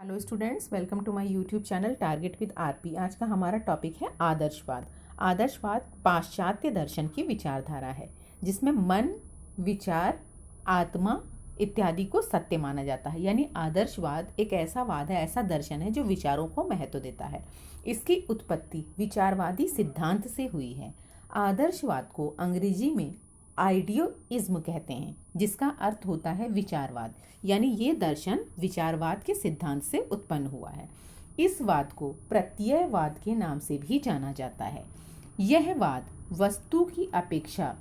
Hello students, welcome to my YouTube channel target with RP. आज का हमारा topic है आदर्शवाद। आदर्शवाद पाश्चात्य दर्शन की विचारधारा है जिसमें मन, विचार, आत्मा इत्यादि को सत्य माना जाता है। यानी आदर्शवाद एक ऐसा वाद है, ऐसा दर्शन है जो विचारों को महत्व देता है। इसकी उत्पत्ति विचारवादी सिद्धांत से हुई है। आदर्शवाद को अंग्रेजी में आइडियोइज्म कहते हैं, जिसका अर्थ होता है विचारवाद। यानी ये दर्शन विचारवाद के सिद्धांत से उत्पन्न हुआ है। इस वाद को प्रत्ययवाद के नाम से भी जाना जाता है। यह वाद वस्तु की अपेक्षा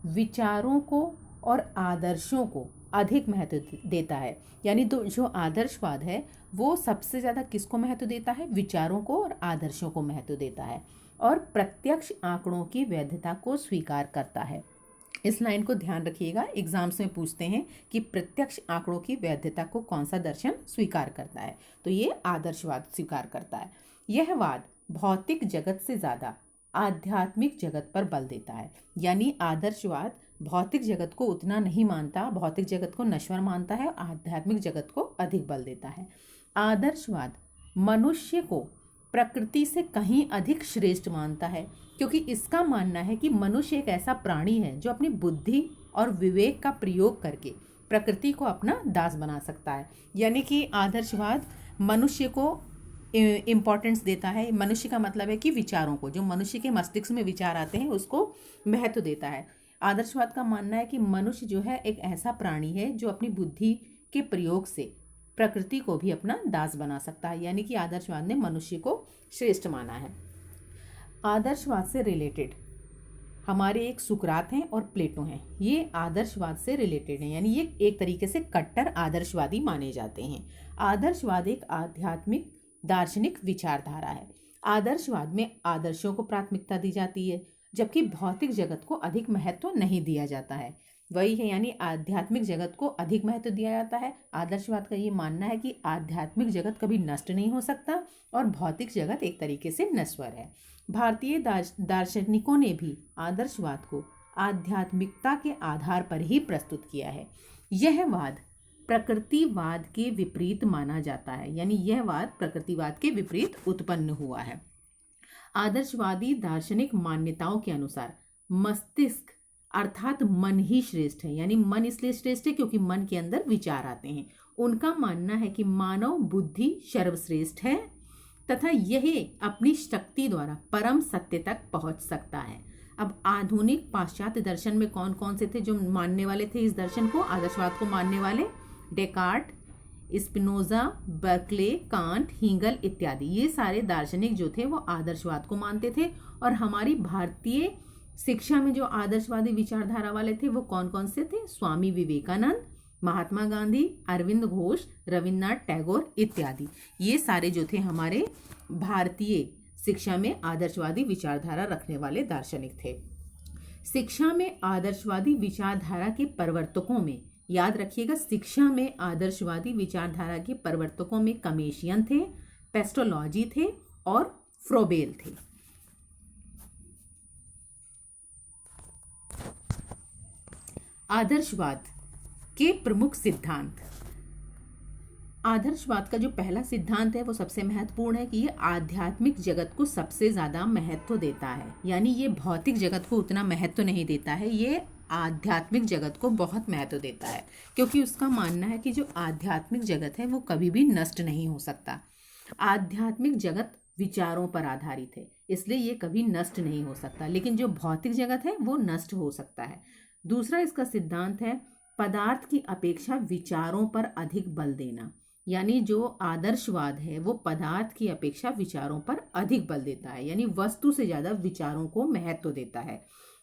विचारों को और आदर्शों को अधिक महत्व देता है। यानी जो आदर्शवाद है वो सबसे ज़्यादा किसको महत्व देता है? विचारों को और आदर्शों को महत्व देता है और प्रत्यक्ष आंकड़ों की वैधता को स्वीकार करता है। इस लाइन को ध्यान रखिएगा, एग्जाम्स में पूछते हैं कि प्रत्यक्ष आंकड़ों की वैधता को कौन सा दर्शन स्वीकार करता है, तो ये आदर्शवाद स्वीकार करता है। यह वाद भौतिक जगत से ज़्यादा आध्यात्मिक जगत पर बल देता है। यानी आदर्शवाद भौतिक जगत को उतना नहीं मानता, भौतिक जगत को नश्वर मानता है, आध्यात्मिक जगत को अधिक बल देता है। आदर्शवाद मनुष्य को प्रकृति से कहीं अधिक श्रेष्ठ मानता है, क्योंकि इसका मानना है कि मनुष्य एक ऐसा प्राणी है जो अपनी बुद्धि और विवेक का प्रयोग करके प्रकृति को अपना दास बना सकता है। यानी कि आदर्शवाद मनुष्य को इम्पोर्टेंस देता है। मनुष्य का मतलब है कि विचारों को, जो मनुष्य के मस्तिष्क में विचार आते हैं उसको महत्व देता है। आदर्शवाद का मानना है कि मनुष्य जो है एक ऐसा प्राणी है जो अपनी बुद्धि के प्रयोग से प्रकृति को भी अपना दास बना सकता है। यानी कि आदर्शवाद ने मनुष्य को श्रेष्ठ माना है। आदर्शवाद से रिलेटेड हमारे एक सुकरात हैं और प्लेटो हैं। ये आदर्शवाद से रिलेटेड हैं, यानी ये एक तरीके से कट्टर आदर्शवादी माने जाते हैं। आदर्शवाद एक आध्यात्मिक दार्शनिक विचारधारा है। आदर्शवाद में आदर्शों को प्राथमिकता दी जाती है, जबकि भौतिक जगत को अधिक महत्व नहीं दिया जाता है। वही है, यानी आध्यात्मिक जगत को अधिक महत्व दिया जाता है। आदर्शवाद का ये मानना है कि आध्यात्मिक जगत कभी नष्ट नहीं हो सकता और भौतिक जगत एक तरीके से नश्वर है। भारतीय दार्शनिकों ने भी आदर्शवाद को आध्यात्मिकता के आधार पर ही प्रस्तुत किया है। यह वाद प्रकृतिवाद के विपरीत माना जाता है, यानी यह वाद प्रकृतिवाद के विपरीत उत्पन्न हुआ है। आदर्शवादी दार्शनिक मान्यताओं के अनुसार मस्तिष्क अर्थात मन ही श्रेष्ठ है। यानी मन इसलिए श्रेष्ठ है क्योंकि मन के अंदर विचार आते हैं। उनका मानना है कि मानव बुद्धि सर्वश्रेष्ठ है तथा यह अपनी शक्ति द्वारा परम सत्य तक पहुंच सकता है। अब आधुनिक पाश्चात्य दर्शन में कौन कौन से थे जो मानने वाले थे इस दर्शन को, आदर्शवाद को मानने वाले? Descartes, Spinoza, Berkeley, Kant, Hegel इत्यादि। ये सारे दार्शनिक जो थे वो आदर्शवाद को मानते थे। और हमारी भारतीय शिक्षा में जो आदर्शवादी विचारधारा वाले थे वो कौन कौन से थे? स्वामी विवेकानंद, महात्मा गांधी, अरविंद घोष, रविन्द्रनाथ टैगोर इत्यादि। ये सारे जो थे हमारे भारतीय शिक्षा में आदर्शवादी विचारधारा रखने वाले दार्शनिक थे। शिक्षा में आदर्शवादी विचारधारा के प्रवर्तकों में, याद रखिएगा, शिक्षा में आदर्शवादी विचारधारा के प्रवर्तकों में कमेशियन थे, पेस्टोलॉजी थे और फ्रोबेल थे। आदर्शवाद के प्रमुख सिद्धांत। आदर्शवाद का जो पहला सिद्धांत है वो सबसे महत्वपूर्ण है कि ये आध्यात्मिक जगत को सबसे ज़्यादा महत्व देता है। यानी ये भौतिक जगत को उतना महत्व नहीं देता है, ये आध्यात्मिक जगत को बहुत महत्व देता है, क्योंकि उसका मानना है कि जो आध्यात्मिक जगत है वो कभी भी नष्ट नहीं हो सकता। आध्यात्मिक जगत विचारों पर आधारित है, इसलिए ये कभी नष्ट नहीं हो सकता, लेकिन जो भौतिक जगत है वो नष्ट हो सकता है। दूसरा इसका सिद्धांत है पदार्थ की अपेक्षा विचारों पर अधिक बल देना। यानी जो आदर्शवाद है वो पदार्थ की अपेक्षा विचारों पर अधिक बल देता है, यानी वस्तु से ज़्यादा विचारों को महत्व देता है।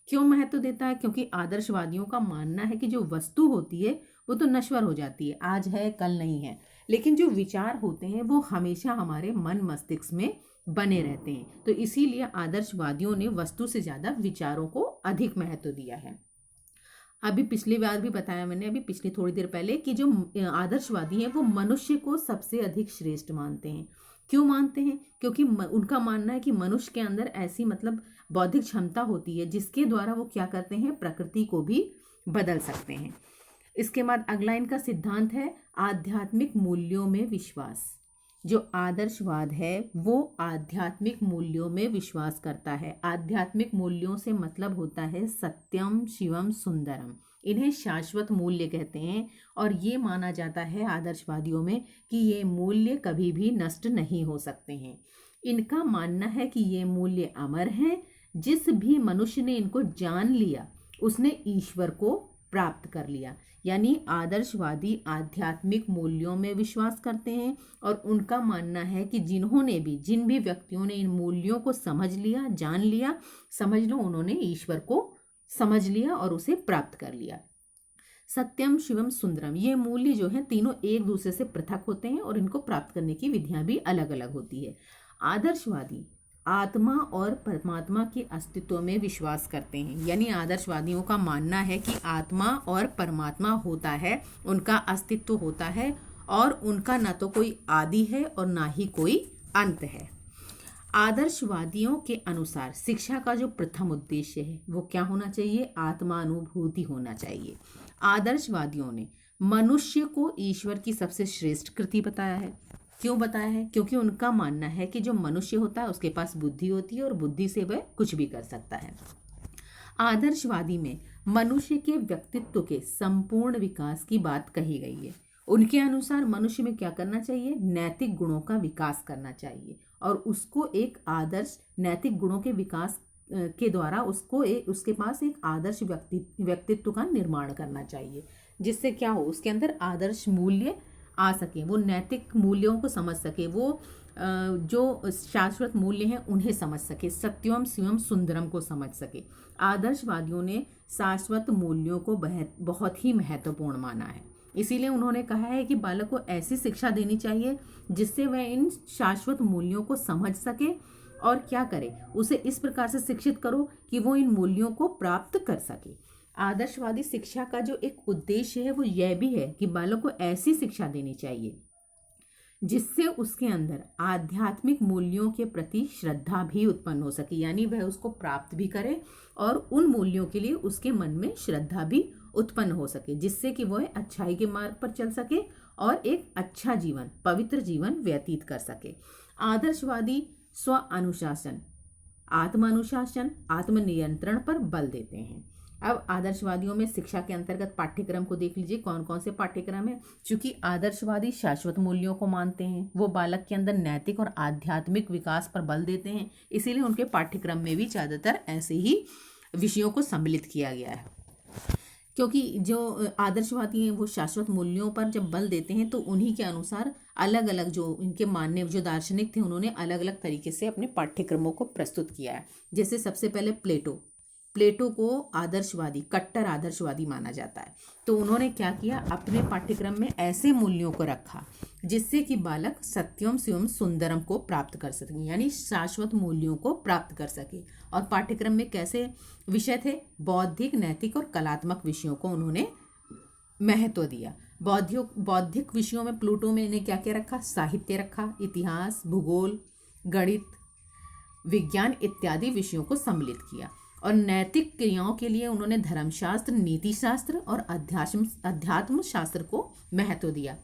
क्यों महत्व देता है? क्योंकि आदर्शवादियों का मानना है कि जो वस्तु होती है वो तो नश्वर हो जाती है, आज है कल नहीं है, लेकिन जो विचार होते हैं वो हमेशा हमारे मन मस्तिष्क में बने रहते हैं। तो इसीलिए आदर्शवादियों ने वस्तु से ज़्यादा विचारों को अधिक महत्व दिया है। अभी पिछली बार भी बताया मैंने, अभी पिछली थोड़ी देर पहले, कि जो आदर्शवादी हैं वो मनुष्य को सबसे अधिक श्रेष्ठ मानते हैं। क्यों मानते हैं? क्योंकि उनका मानना है कि मनुष्य के अंदर ऐसी बौद्धिक क्षमता होती है जिसके द्वारा वो क्या करते हैं, प्रकृति को भी बदल सकते हैं। इसके बाद अगला इनका सिद्धांत है आध्यात्मिक मूल्यों में विश्वास। जो आदर्शवाद है वो आध्यात्मिक मूल्यों में विश्वास करता है। आध्यात्मिक मूल्यों से मतलब होता है सत्यम शिवम सुंदरम। इन्हें शाश्वत मूल्य कहते हैं और ये माना जाता है आदर्शवादियों में कि ये मूल्य कभी भी नष्ट नहीं हो सकते हैं। इनका मानना है कि ये मूल्य अमर हैं। जिस भी मनुष्य ने इनको जान लिया उसने ईश्वर को प्राप्त कर लिया। यानी आदर्शवादी आध्यात्मिक मूल्यों में विश्वास करते हैं और उनका मानना है कि जिन भी व्यक्तियों ने इन मूल्यों को समझ लिया, जान लिया, समझ लो उन्होंने ईश्वर को समझ लिया और उसे प्राप्त कर लिया। सत्यम शिवम सुंदरम, ये मूल्य जो है तीनों एक दूसरे से पृथक होते हैं और इनको प्राप्त करने की विधियां भी अलग अलग होती है। आदर्शवादी आत्मा और परमात्मा के अस्तित्व में विश्वास करते हैं। यानी आदर्शवादियों का मानना है कि आत्मा और परमात्मा होता है, उनका अस्तित्व होता है और उनका न तो कोई आदि है और ना ही कोई अंत है। आदर्शवादियों के अनुसार शिक्षा का जो प्रथम उद्देश्य है वो क्या होना चाहिए? आत्मानुभूति होना चाहिए। आदर्शवादियों ने मनुष्य को ईश्वर की सबसे श्रेष्ठ कृति बताया है। क्यों बताया है? क्योंकि उनका मानना है कि जो मनुष्य होता है उसके पास बुद्धि होती है और बुद्धि से वह कुछ भी कर सकता है। आदर्शवादी में मनुष्य के व्यक्तित्व के संपूर्ण विकास की बात कही गई है। उनके अनुसार मनुष्य में क्या करना चाहिए? नैतिक गुणों का विकास करना चाहिए और उसको एक आदर्श नैतिक गुणों के विकास के द्वारा उसके पास एक आदर्श व्यक्तित्व का निर्माण करना चाहिए, जिससे क्या हो, उसके अंदर आदर्श मूल्य आ सके, वो नैतिक मूल्यों को समझ सके, वो जो शाश्वत मूल्य हैं उन्हें समझ सके, सत्यम शिवम सुंदरम को समझ सके। आदर्शवादियों ने शाश्वत मूल्यों को बहुत ही महत्वपूर्ण माना है। इसीलिए उन्होंने कहा है कि बालक को ऐसी शिक्षा देनी चाहिए जिससे वह इन शाश्वत मूल्यों को समझ सके और क्या करे, उसे इस प्रकार से शिक्षित करो कि वो इन मूल्यों को प्राप्त कर सके। आदर्शवादी शिक्षा का जो एक उद्देश्य है वो यह भी है कि बालक को ऐसी शिक्षा देनी चाहिए जिससे उसके अंदर आध्यात्मिक मूल्यों के प्रति श्रद्धा भी उत्पन्न हो सके। यानी वह उसको प्राप्त भी करे और उन मूल्यों के लिए उसके मन में श्रद्धा भी उत्पन्न हो सके, जिससे कि वह अच्छाई के मार्ग पर चल सके और एक अच्छा जीवन, पवित्र जीवन व्यतीत कर सके। आदर्शवादी स्व अनुशासन, आत्मानुशासन, आत्मनियंत्रण पर बल देते हैं। अब आदर्शवादियों में शिक्षा के अंतर्गत पाठ्यक्रम को देख लीजिए, कौन कौन से पाठ्यक्रम है। चूंकि आदर्शवादी शाश्वत मूल्यों को मानते हैं, वो बालक के अंदर नैतिक और आध्यात्मिक विकास पर बल देते हैं, इसीलिए उनके पाठ्यक्रम में भी ज़्यादातर ऐसे ही विषयों को सम्मिलित किया गया है। क्योंकि जो आदर्शवादी हैं वो शाश्वत मूल्यों पर जब बल देते हैं तो उन्हीं के अनुसार अलग अलग जो इनके मानने जो दार्शनिक थे उन्होंने अलग अलग तरीके से अपने पाठ्यक्रमों को प्रस्तुत किया है। जैसे सबसे पहले प्लेटो को आदर्शवादी, कट्टर आदर्शवादी माना जाता है। तो उन्होंने क्या किया, अपने पाठ्यक्रम में ऐसे मूल्यों को रखा जिससे कि बालक सत्यम शिवम सुंदरम को प्राप्त कर सके, यानी शाश्वत मूल्यों को प्राप्त कर सके। और पाठ्यक्रम में कैसे विषय थे? बौद्धिक, नैतिक और कलात्मक विषयों को उन्होंने महत्व दिया। बौद्धिक विषयों में प्लूटो में इन्हें क्या क्या रखा? साहित्य रखा, इतिहास, भूगोल, गणित, विज्ञान इत्यादि विषयों को सम्मिलित किया। और नैतिक क्रियाओं के लिए उन्होंने धर्मशास्त्र, नीति शास्त्र और अध्यात्म शास्त्र को महत्व दिया।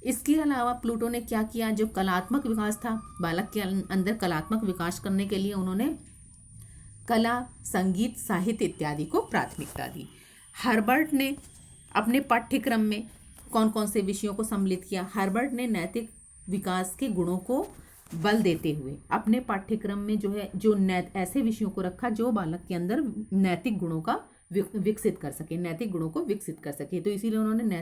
इसके अलावा प्लूटो ने क्या किया, जो कलात्मक विकास था, बालक के अंदर कलात्मक विकास करने के लिए उन्होंने कला, संगीत, साहित्य इत्यादि को प्राथमिकता दी। हर्बर्ट ने अपने पाठ्यक्रम में कौन कौन से विषयों को सम्मिलित किया? हर्बर्ट ने नैतिक विकास के गुणों को बल देते हुए अपने पाठ्यक्रम में ऐसे विषयों को रखा जो बालक के अंदर नैतिक गुणों का विकसित कर सके, नैतिक गुणों को विकसित कर सके। तो इसीलिए उन्होंने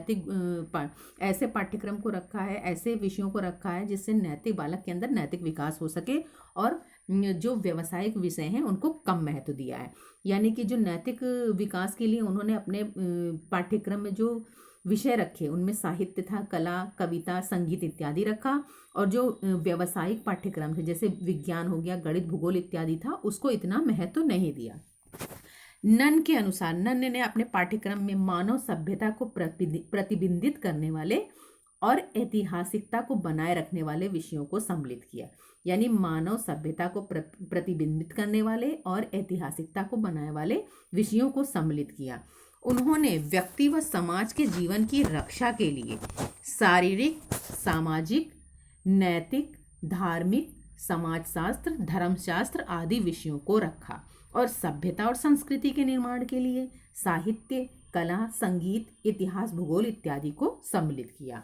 ऐसे पाठ्यक्रम को रखा है, ऐसे विषयों को रखा है जिससे बालक के अंदर नैतिक विकास हो सके और जो व्यावसायिक विषय हैं उनको कम महत्व दिया है। यानी कि जो नैतिक विकास के लिए उन्होंने अपने पाठ्यक्रम में जो विषय रखे उनमें साहित्य था, कला, कविता, संगीत इत्यादि रखा। और जो व्यावसायिक पाठ्यक्रम थे जैसे विज्ञान हो गया, गणित, भूगोल इत्यादि था, उसको इतना महत्व नहीं दिया। नन के अनुसार नन ने अपने पाठ्यक्रम में मानव सभ्यता को प्रतिबिंबित करने वाले और ऐतिहासिकता को बनाए रखने वाले विषयों को सम्मिलित किया। यानी मानव सभ्यता को प्रतिबिंबित करने वाले और ऐतिहासिकता को बनाए वाले विषयों को सम्मिलित किया। उन्होंने व्यक्ति व समाज के जीवन की रक्षा के लिए शारीरिक, सामाजिक, नैतिक, धार्मिक, समाजशास्त्र, धर्मशास्त्र आदि विषयों को रखा और सभ्यता और संस्कृति के निर्माण के लिए साहित्य, कला, संगीत, इतिहास, भूगोल इत्यादि को सम्मिलित किया।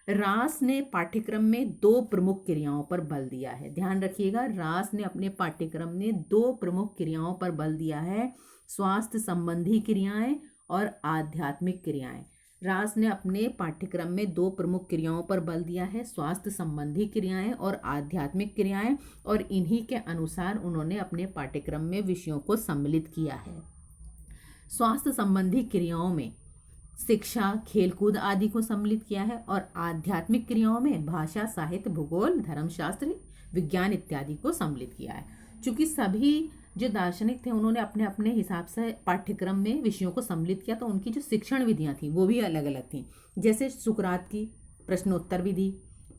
रास ने पाठ्यक्रम में 2 प्रमुख क्रियाओं पर बल दिया है। ध्यान रखिएगा, रास ने अपने पाठ्यक्रम में 2 प्रमुख क्रियाओं पर बल दिया है, स्वास्थ्य संबंधी क्रियाएं और आध्यात्मिक क्रियाएं। रास ने अपने पाठ्यक्रम में 2 प्रमुख क्रियाओं पर बल दिया है, स्वास्थ्य संबंधी क्रियाएं और आध्यात्मिक क्रियाएं, और इन्हीं के अनुसार उन्होंने अपने पाठ्यक्रम में विषयों को सम्मिलित किया है। स्वास्थ्य संबंधी क्रियाओं में शिक्षा, खेलकूद आदि को सम्मिलित किया है और आध्यात्मिक क्रियाओं में भाषा, साहित्य, भूगोल, धर्मशास्त्र, विज्ञान इत्यादि को सम्मिलित किया है। चूंकि सभी जो दार्शनिक थे उन्होंने अपने अपने हिसाब से पाठ्यक्रम में विषयों को सम्मिलित किया, तो उनकी जो शिक्षण विधियां थी वो भी अलग अलग थी। जैसे सुकरात की प्रश्नोत्तर विधि,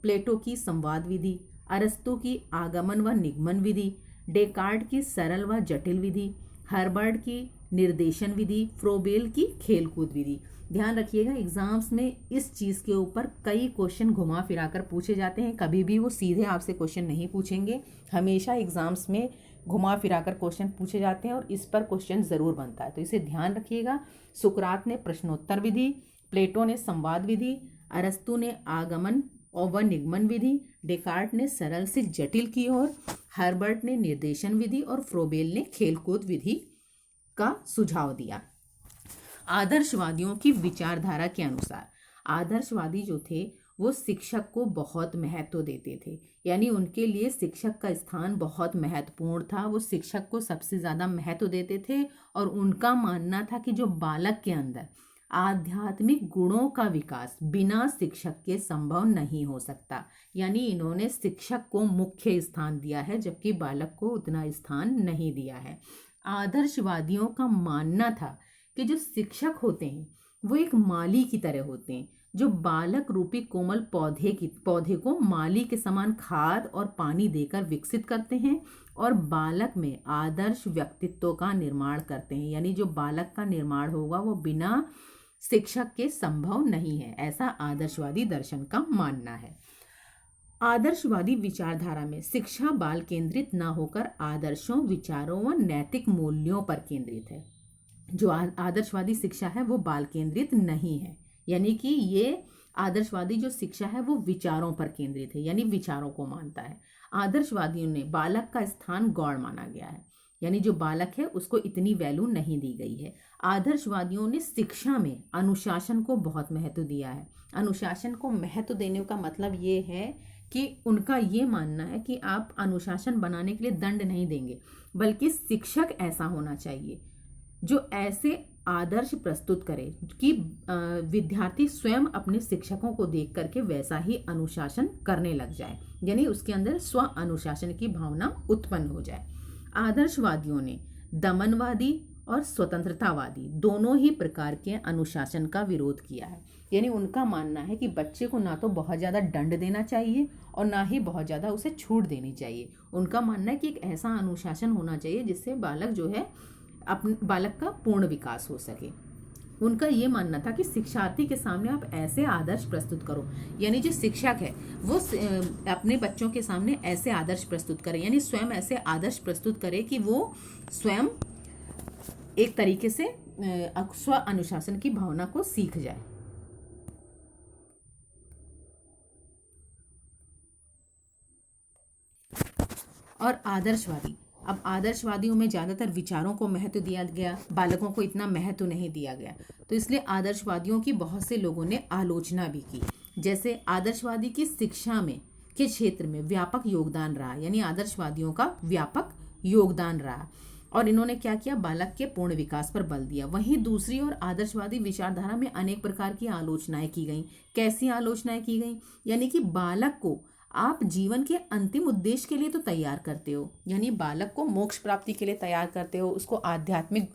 प्लेटो की संवाद विधि, अरस्तु की आगमन व निगमन विधि, डेकार्ट की सरल व जटिल विधि, हर्बर्ट की निर्देशन विधि, फ्रोबेल की खेलकूद विधि। ध्यान रखिएगा, एग्जाम्स में इस चीज़ के ऊपर कई क्वेश्चन घुमा फिरा कर पूछे जाते हैं। कभी भी वो सीधे आपसे क्वेश्चन नहीं पूछेंगे, हमेशा एग्जाम्स में घुमा फिरा कर क्वेश्चन पूछे जाते हैं और इस पर क्वेश्चन ज़रूर बनता है, तो इसे ध्यान रखिएगा। सुकरात ने प्रश्नोत्तर विधि, प्लेटो ने संवाद विधि, अरस्तु ने आगमन व निगमन विधि, डेकार्ट ने सरल से जटिल की ओर, हर्बर्ट ने निर्देशन विधि और फ्रोबेल ने खेलकूद विधि का सुझाव दिया। आदर्शवादियों की विचारधारा के अनुसार आदर्शवादी जो थे वो शिक्षक को बहुत महत्व देते थे, यानी उनके लिए शिक्षक का स्थान बहुत महत्वपूर्ण था। वो शिक्षक को सबसे ज़्यादा महत्व देते थे और उनका मानना था कि जो बालक के अंदर आध्यात्मिक गुणों का विकास बिना शिक्षक के संभव नहीं हो सकता, यानी इन्होंने शिक्षक को मुख्य स्थान दिया है जबकि बालक को उतना स्थान नहीं दिया है। आदर्शवादियों का मानना था कि जो शिक्षक होते हैं वो एक माली की तरह होते हैं, जो बालक रूपी कोमल पौधे को माली के समान खाद और पानी देकर विकसित करते हैं और बालक में आदर्श व्यक्तित्व का निर्माण करते हैं, यानी जो बालक का निर्माण होगा वो बिना शिक्षक के संभव नहीं है, ऐसा आदर्शवादी दर्शन का मानना है। आदर्शवादी विचारधारा में शिक्षा बाल केंद्रित न होकर आदर्शों, विचारों व नैतिक मूल्यों पर केंद्रित है। जो आदर्शवादी शिक्षा है वो बाल केंद्रित नहीं है, यानी कि ये आदर्शवादी जो शिक्षा है वो विचारों पर केंद्रित है, यानी विचारों को मानता है। आदर्शवादियों ने बालक का स्थान गौण माना गया है, यानी जो बालक है उसको इतनी वैल्यू नहीं दी गई है। आदर्शवादियों ने शिक्षा में अनुशासन को बहुत महत्व दिया है। अनुशासन को महत्व देने का मतलब ये है कि उनका ये मानना है कि आप अनुशासन बनाने के लिए दंड नहीं देंगे, बल्कि शिक्षक ऐसा होना चाहिए जो ऐसे आदर्श प्रस्तुत करे कि विद्यार्थी स्वयं अपने शिक्षकों को देख करके वैसा ही अनुशासन करने लग जाए, यानी उसके अंदर स्व अनुशासन की भावना उत्पन्न हो जाए। आदर्शवादियों ने दमनवादी और स्वतंत्रतावादी दोनों ही प्रकार के अनुशासन का विरोध किया है, यानी उनका मानना है कि बच्चे को ना तो बहुत ज़्यादा दंड देना चाहिए और ना ही बहुत ज़्यादा उसे छूट देनी चाहिए। उनका मानना है कि एक ऐसा अनुशासन होना चाहिए जिससे बालक जो है बालक का पूर्ण विकास हो सके। उनका ये मानना था कि शिक्षार्थी के सामने आप ऐसे आदर्श प्रस्तुत करो, यानी जो शिक्षक है वो अपने बच्चों के सामने ऐसे आदर्श प्रस्तुत करे, यानी स्वयं ऐसे आदर्श प्रस्तुत करे कि वो स्वयं एक तरीके से स्व अनुशासन की भावना को सीख जाए। और आदर्शवादी, अब आदर्शवादियों में ज़्यादातर विचारों को महत्व दिया गया, बालकों को इतना महत्व नहीं दिया गया, तो इसलिए आदर्शवादियों की बहुत से लोगों ने आलोचना भी की। जैसे आदर्शवादी की शिक्षा में के क्षेत्र में व्यापक योगदान रहा, यानी आदर्शवादियों का व्यापक योगदान रहा और इन्होंने क्या किया, बालक के पूर्ण विकास पर बल दिया। वहीं दूसरी ओर आदर्शवादी विचारधारा में अनेक प्रकार की आलोचनाएं की गई। कैसी आलोचनाएं की गई, यानी कि बालक को आप जीवन के अंतिम उद्देश्य के लिए तो तैयार करते हो, यानी बालक को मोक्ष प्राप्ति के लिए तैयार करते हो, उसको आध्यात्मिक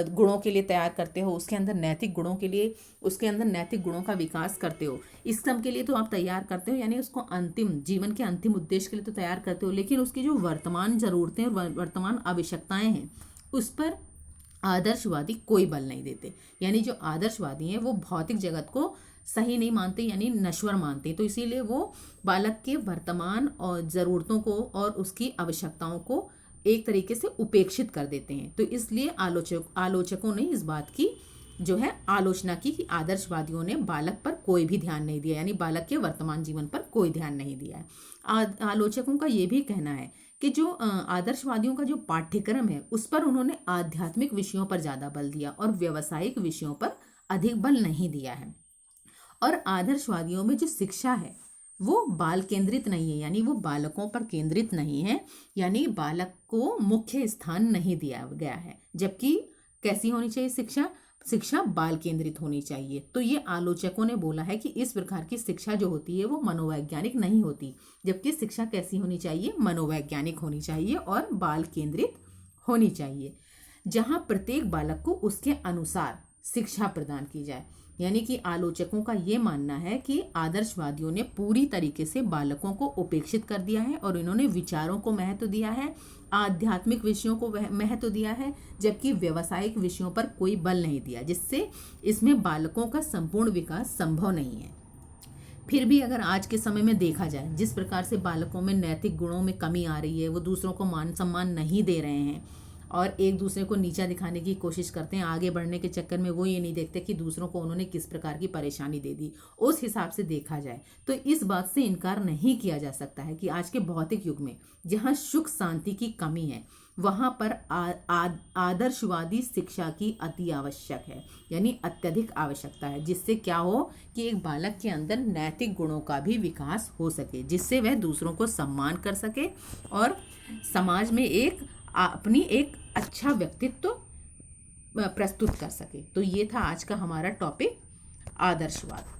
गुणों के लिए तैयार करते हो, उसके अंदर नैतिक गुणों के लिए, उसके अंदर नैतिक गुणों का विकास करते हो, इस सब के लिए तो आप तैयार करते हो, यानी उसको अंतिम जीवन के अंतिम उद्देश्य के लिए तो तैयार करते हो। लेकिन उसकी जो वर्तमान ज़रूरतें और वर्तमान आवश्यकताएं हैं उस पर आदर्शवादी कोई बल नहीं देते, यानी जो आदर्शवादी हैं वो भौतिक जगत को सही नहीं मानते यानी नश्वर मानते, तो इसीलिए वो बालक के वर्तमान और ज़रूरतों को और उसकी आवश्यकताओं को एक तरीके से उपेक्षित कर देते हैं। तो इसलिए आलोचकों ने इस बात की जो है आलोचना की कि आदर्शवादियों ने बालक पर कोई भी ध्यान नहीं दिया, यानी बालक के वर्तमान जीवन पर कोई ध्यान नहीं दिया है। आलोचकों का ये भी कहना है कि जो आदर्शवादियों का जो पाठ्यक्रम है उस पर उन्होंने आध्यात्मिक विषयों पर ज़्यादा बल दिया और व्यावसायिक विषयों पर अधिक बल नहीं दिया है। और आदर्शवादियों में जो शिक्षा है वो बाल केंद्रित नहीं है, यानी वो बालकों पर केंद्रित नहीं है, यानी बालक को मुख्य स्थान नहीं दिया गया है। जबकि कैसी होनी चाहिए शिक्षा? शिक्षा बाल केंद्रित होनी चाहिए। तो ये आलोचकों ने बोला है कि इस प्रकार की शिक्षा जो होती है वो मनोवैज्ञानिक नहीं होती, जबकि शिक्षा कैसी होनी चाहिए? मनोवैज्ञानिक होनी चाहिए और बाल केंद्रित होनी चाहिए, जहाँ प्रत्येक बालक को उसके अनुसार शिक्षा प्रदान की जाए। यानी कि आलोचकों का ये मानना है कि आदर्शवादियों ने पूरी तरीके से बालकों को उपेक्षित कर दिया है और इन्होंने विचारों को महत्व दिया है, आध्यात्मिक विषयों को महत्व दिया है, जबकि व्यावसायिक विषयों पर कोई बल नहीं दिया, जिससे इसमें बालकों का संपूर्ण विकास संभव नहीं है। फिर भी अगर आज के समय में देखा जाए, जिस प्रकार से बालकों में नैतिक गुणों में कमी आ रही है, वो दूसरों को मान सम्मान नहीं दे रहे हैं और एक दूसरे को नीचा दिखाने की कोशिश करते हैं, आगे बढ़ने के चक्कर में वो ये नहीं देखते कि दूसरों को उन्होंने किस प्रकार की परेशानी दे दी। उस हिसाब से देखा जाए तो इस बात से इनकार नहीं किया जा सकता है कि आज के भौतिक युग में जहाँ सुख शांति की कमी है वहाँ पर आदर्शवादी शिक्षा की अति आवश्यक है, यानी अत्यधिक आवश्यकता है, जिससे क्या हो कि एक बालक के अंदर नैतिक गुणों का भी विकास हो सके, जिससे वह दूसरों को सम्मान कर सके और समाज में अपनी एक अच्छा व्यक्तित्व प्रस्तुत कर सके। तो ये था आज का हमारा टॉपिक, आदर्शवाद।